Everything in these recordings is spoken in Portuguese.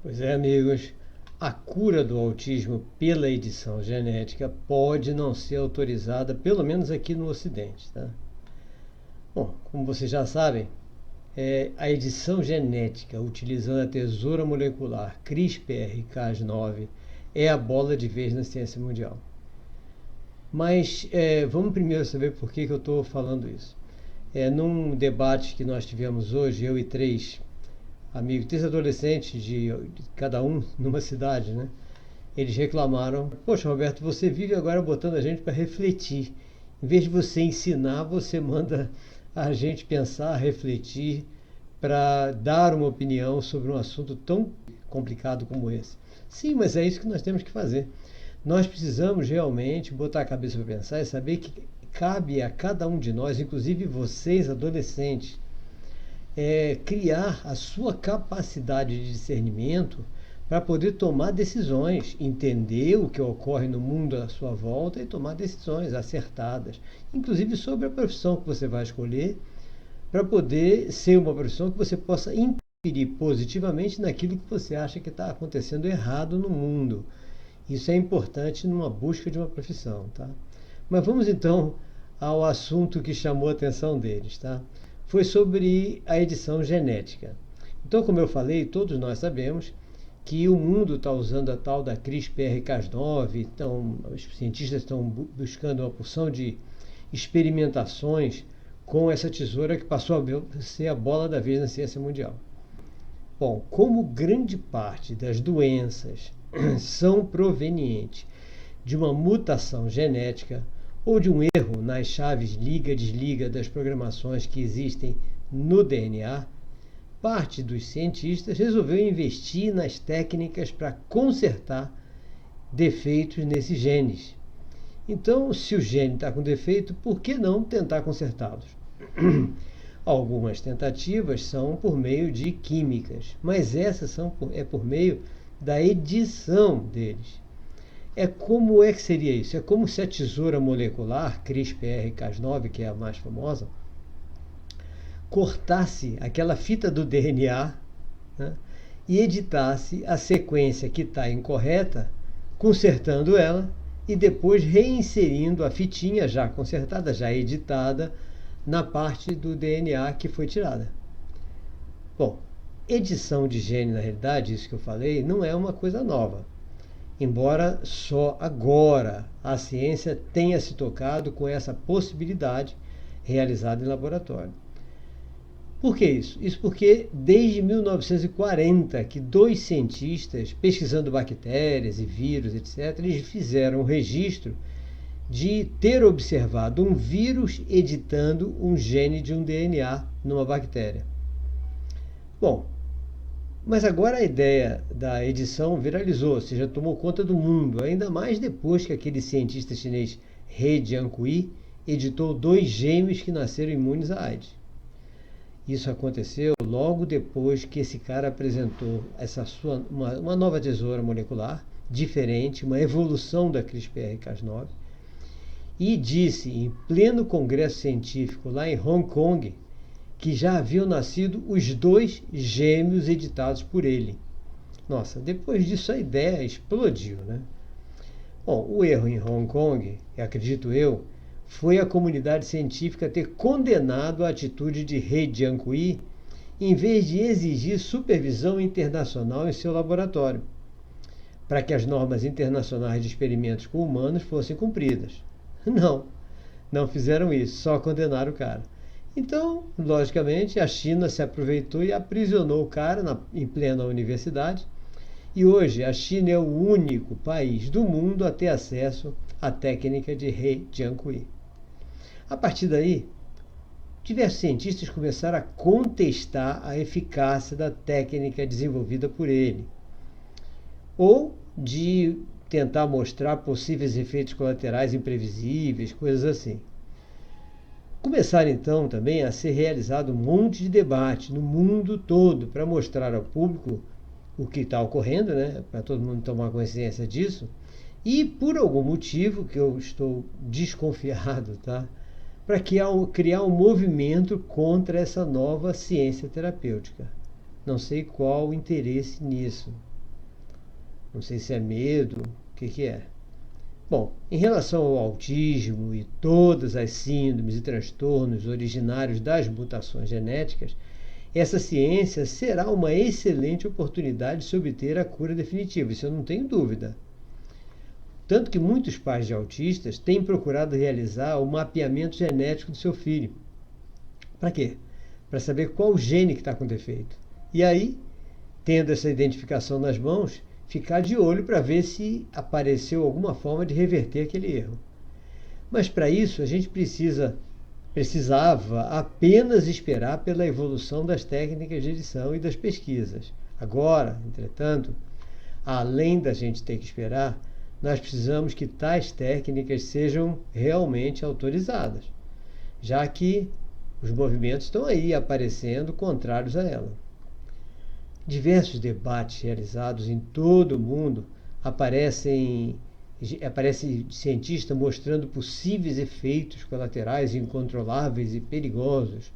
Pois é, amigos, a cura do autismo pela edição genética pode não ser autorizada, pelo menos aqui no Ocidente, tá? Bom, como vocês já sabem, a edição genética utilizando a tesoura molecular CRISPR-Cas9 é a bola de vez na ciência mundial. Mas vamos primeiro saber por que eu estou falando isso. Num debate que nós tivemos hoje, eu e três adolescentes de cada um numa cidade, né? Eles reclamaram: poxa, Roberto, você vive agora botando a gente para refletir. Em vez de você ensinar, você manda a gente pensar, refletir, para dar uma opinião sobre um assunto tão complicado como esse. Sim, mas é isso que nós temos que fazer. Nós precisamos realmente botar a cabeça para pensar e saber que cabe a cada um de nós, inclusive vocês, adolescentes, criar a sua capacidade de discernimento para poder tomar decisões, entender o que ocorre no mundo à sua volta e tomar decisões acertadas, inclusive sobre a profissão que você vai escolher, para poder ser uma profissão que você possa interferir positivamente naquilo que você acha que está acontecendo errado no mundo. Isso é importante numa busca de uma profissão, tá? Mas vamos então ao assunto que chamou a atenção deles, tá? Foi sobre a edição genética. Então, como eu falei, todos nós sabemos que o mundo está usando a tal da CRISPR-Cas9, então os cientistas estão buscando uma porção de experimentações com essa tesoura que passou a ser a bola da vez na ciência mundial. Bom, como grande parte das doenças são provenientes de uma mutação genética ou de um erro nas chaves liga-desliga das programações que existem no DNA, parte dos cientistas resolveu investir nas técnicas para consertar defeitos nesses genes. Então, se o gene está com defeito, por que não tentar consertá-los? Algumas tentativas são por meio de químicas, mas essas é por meio da edição deles. Como é que seria isso? É como se a tesoura molecular CRISPR-Cas9, que é a mais famosa, cortasse aquela fita do DNA, né, e editasse a sequência que está incorreta, consertando ela e depois reinserindo a fitinha já consertada, já editada, na parte do DNA que foi tirada. Bom, edição de gene, na realidade, isso que eu falei, não é uma coisa nova. Embora só agora a ciência tenha se tocado com essa possibilidade realizada em laboratório. Por que isso? Isso porque desde 1940 que dois cientistas, pesquisando bactérias e vírus, etc., eles fizeram um registro de ter observado um vírus editando um gene de um DNA numa bactéria. Bom, mas agora a ideia da edição viralizou, ou seja, tomou conta do mundo, ainda mais depois que aquele cientista chinês He Jiankui editou dois gêmeos que nasceram imunes à AIDS. Isso aconteceu logo depois que esse cara apresentou uma nova tesoura molecular, diferente, uma evolução da CRISPR-Cas9, e disse em pleno congresso científico lá em Hong Kong que já haviam nascido os dois gêmeos editados por ele. Nossa, depois disso a ideia explodiu, né? Bom, o erro em Hong Kong, acredito eu, foi a comunidade científica ter condenado a atitude de He Jiankui em vez de exigir supervisão internacional em seu laboratório, para que as normas internacionais de experimentos com humanos fossem cumpridas. Não fizeram isso, só condenaram o cara. Então, logicamente, a China se aproveitou e aprisionou o cara em plena universidade. E hoje a China é o único país do mundo a ter acesso à técnica de He Jiankui. A partir daí, diversos cientistas começaram a contestar a eficácia da técnica desenvolvida por ele, ou de tentar mostrar possíveis efeitos colaterais imprevisíveis, coisas assim. Começaram então também a ser realizado um monte de debate no mundo todo para mostrar ao público o que está ocorrendo, né, para todo mundo tomar consciência disso, e por algum motivo que eu estou desconfiado, tá, para criar um movimento contra essa nova ciência terapêutica. Não sei qual o interesse nisso, Não sei se é medo, o que é. Bom, em relação ao autismo e todas as síndromes e transtornos originários das mutações genéticas, essa ciência será uma excelente oportunidade de se obter a cura definitiva, isso eu não tenho dúvida. Tanto que muitos pais de autistas têm procurado realizar o mapeamento genético do seu filho. Para quê? Para saber qual gene que está com defeito. E aí, tendo essa identificação nas mãos, ficar de olho para ver se apareceu alguma forma de reverter aquele erro. Mas para isso a gente precisava apenas esperar pela evolução das técnicas de edição e das pesquisas. Agora, entretanto, além da gente ter que esperar, nós precisamos que tais técnicas sejam realmente autorizadas, já que os movimentos estão aí aparecendo contrários a ela. Diversos debates realizados em todo o mundo aparece cientista mostrando possíveis efeitos colaterais incontroláveis e perigosos,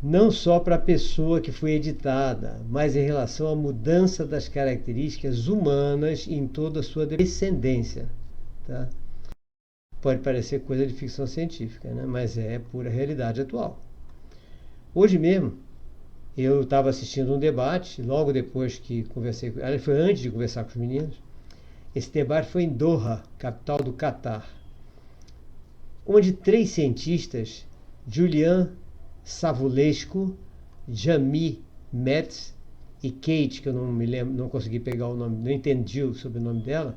não só para a pessoa que foi editada, mas em relação à mudança das características humanas em toda a sua descendência. Tá? Pode parecer coisa de ficção científica, né? Mas é pura realidade atual. Hoje mesmo, eu estava assistindo um debate, logo depois que conversei com ela, foi antes de conversar com os meninos. Esse debate foi em Doha, capital do Catar, onde 3 cientistas, Julian Savulescu, Jami Metz e Kate, que eu não me lembro, não consegui pegar o nome, não entendi o sobrenome dela,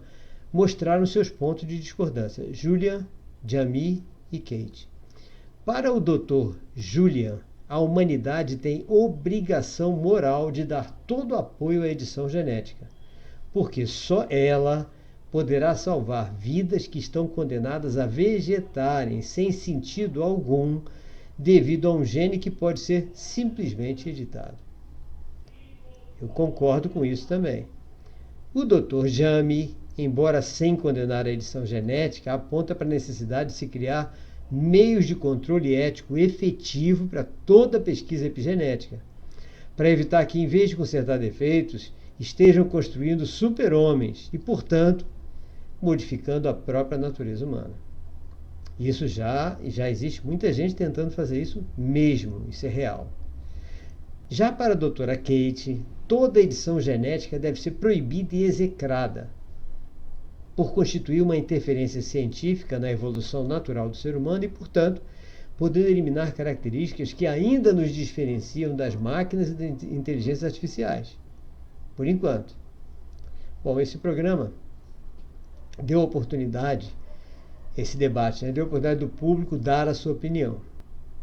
mostraram seus pontos de discordância. Julian, Jami e Kate. Para o Dr. Julian, a humanidade tem obrigação moral de dar todo o apoio à edição genética, porque só ela poderá salvar vidas que estão condenadas a vegetarem sem sentido algum devido a um gene que pode ser simplesmente editado. Eu concordo com isso também. O Dr. Jami, embora sem condenar a edição genética, aponta para a necessidade de se criar meios de controle ético efetivo para toda a pesquisa epigenética, para evitar que, em vez de consertar defeitos, estejam construindo super-homens e, portanto, modificando a própria natureza humana. Isso já existe muita gente tentando fazer isso mesmo, isso é real. Já para a doutora Kate, toda edição genética deve ser proibida e execrada, por constituir uma interferência científica na evolução natural do ser humano e, portanto, poder eliminar características que ainda nos diferenciam das máquinas e das inteligências artificiais. Por enquanto. Bom, esse programa deu oportunidade, esse debate, deu oportunidade do público dar a sua opinião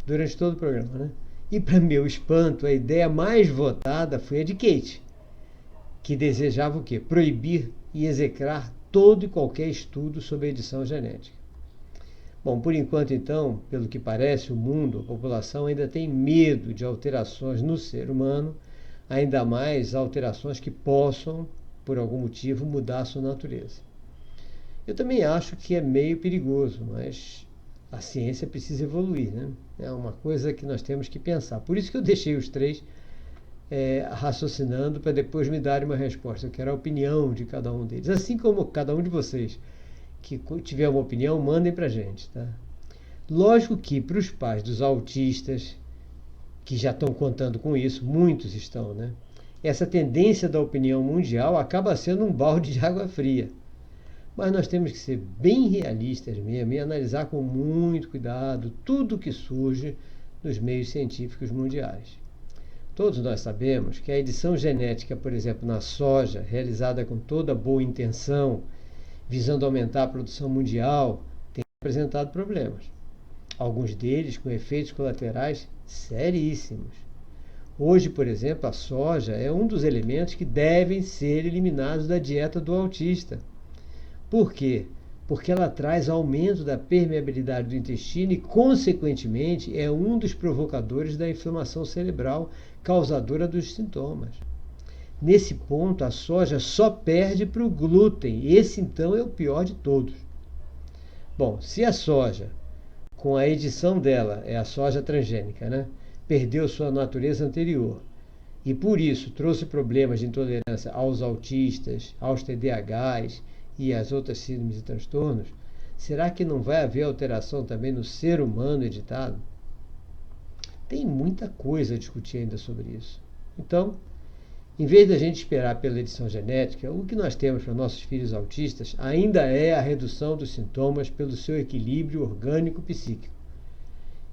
durante todo o programa, né? E, para meu espanto, a ideia mais votada foi a de Kate, que desejava o quê? Proibir e execrar todo e qualquer estudo sobre a edição genética. Bom, por enquanto, então, pelo que parece, o mundo, a população ainda tem medo de alterações no ser humano, ainda mais alterações que possam, por algum motivo, mudar a sua natureza. Eu também acho que é meio perigoso, mas a ciência precisa evoluir, né? É uma coisa que nós temos que pensar. Por isso que eu deixei os 3 raciocinando para depois me darem uma resposta. Eu quero a opinião de cada um deles. Assim como cada um de vocês que tiver uma opinião, mandem para a gente. Tá? Lógico que para os pais dos autistas, que já estão contando com isso, muitos estão, né? Essa tendência da opinião mundial acaba sendo um balde de água fria. Mas nós temos que ser bem realistas mesmo e analisar com muito cuidado tudo que surge nos meios científicos mundiais. Todos nós sabemos que a edição genética, por exemplo, na soja, realizada com toda boa intenção, visando aumentar a produção mundial, tem apresentado problemas. Alguns deles com efeitos colaterais seríssimos. Hoje, por exemplo, a soja é um dos elementos que devem ser eliminados da dieta do autista. Por quê? Porque ela traz aumento da permeabilidade do intestino e, consequentemente, é um dos provocadores da inflamação cerebral causadora dos sintomas. Nesse ponto, a soja só perde para o glúten. Esse, então, é o pior de todos. Bom, se a soja, com a edição dela, é a soja transgênica, né, perdeu sua natureza anterior e por isso trouxe problemas de intolerância aos autistas, aos TDAHs e às outras síndromes e transtornos, será que não vai haver alteração também no ser humano editado? Tem muita coisa a discutir ainda sobre isso. Então, em vez da gente esperar pela edição genética, o que nós temos para nossos filhos autistas ainda é a redução dos sintomas pelo seu equilíbrio orgânico-psíquico,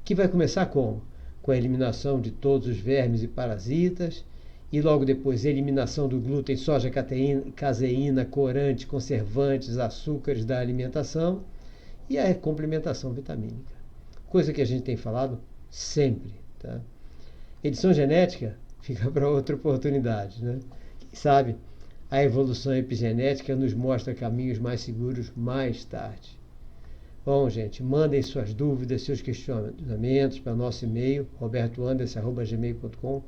que vai começar como? Com a eliminação de todos os vermes e parasitas, e logo depois a eliminação do glúten, soja, caseína, corante, conservantes, açúcares da alimentação e a complementação vitamínica. Coisa que a gente tem falado sempre. Tá? Edição genética fica para outra oportunidade. Né? Quem sabe a evolução epigenética nos mostra caminhos mais seguros mais tarde. Bom, gente, mandem suas dúvidas, seus questionamentos para nosso e-mail, robertoanderson@gmail.com,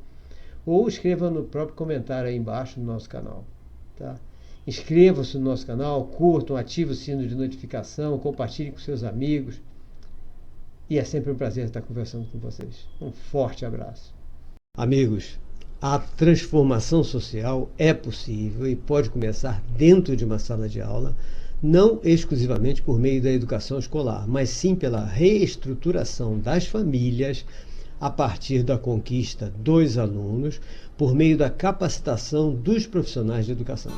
ou escreva no próprio comentário aí embaixo no nosso canal. Tá? Inscrevam-se no nosso canal, curtam, ativem o sino de notificação, compartilhem com seus amigos. E é sempre um prazer estar conversando com vocês. Um forte abraço. Amigos, a transformação social é possível e pode começar dentro de uma sala de aula, não exclusivamente por meio da educação escolar, mas sim pela reestruturação das famílias a partir da conquista dos alunos, por meio da capacitação dos profissionais de educação.